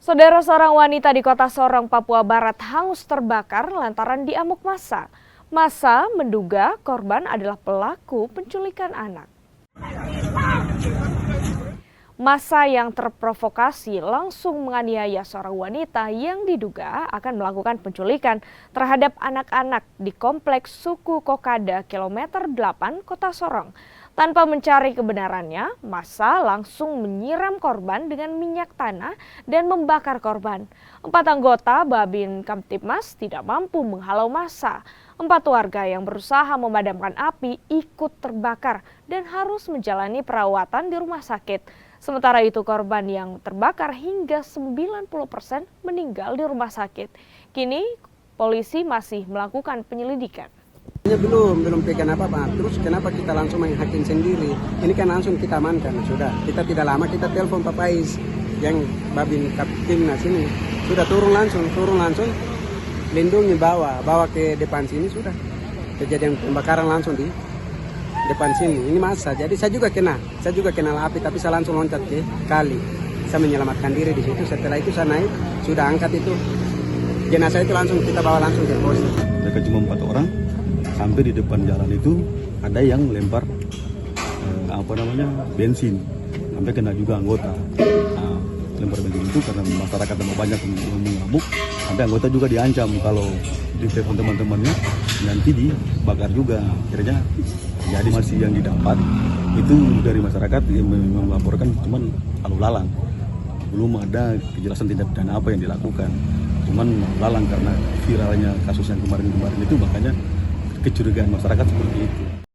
Saudara, seorang wanita di kota Sorong, Papua Barat hangus terbakar lantaran diamuk massa. Massa menduga korban adalah pelaku penculikan anak. Massa yang terprovokasi langsung menganiaya seorang wanita yang diduga akan melakukan penculikan terhadap anak-anak di kompleks suku Kokada kilometer 8 kota Sorong. Tanpa mencari kebenarannya, massa langsung menyiram korban dengan minyak tanah dan membakar korban. 4 anggota Babin Kamtibmas tidak mampu menghalau massa. 4 warga yang berusaha memadamkan api ikut terbakar dan harus menjalani perawatan di rumah sakit. Sementara itu korban yang terbakar hingga 90% meninggal di rumah sakit. Kini polisi masih melakukan penyelidikan. Belum pegang apa-apa. Terus kenapa kita langsung main hakim sendiri? Ini kan langsung kita amankan. Sudah, kita tidak lama kita telepon Pak Pais yang Babin Kaptimnas ini. Sudah turun langsung, lindungi bawa ke depan sini sudah. Kejadian pembakaran langsung di depan sini. Ini massa. Jadi saya juga kenal api, tapi saya langsung loncat ke kali. Saya menyelamatkan diri di situ. Setelah itu saya naik, sudah angkat itu jenazah itu langsung kita bawa langsung ke pos. Mereka cuma 4 orang. Sampai di depan jalan itu ada yang lempar bensin, sampai kena juga anggota. Lempar bensin itu karena masyarakat tambah banyak mengamuk, sampai anggota juga diancam kalau ditelepon teman-temannya nanti dibakar juga. Akhirnya jadi masih yang didapat itu dari masyarakat yang melaporkan cuman lalu lalang, belum ada kejelasan tindak pidana apa yang dilakukan, cuman lalang karena viralnya kasus yang kemarin itu, makanya kecurigaan masyarakat seperti itu.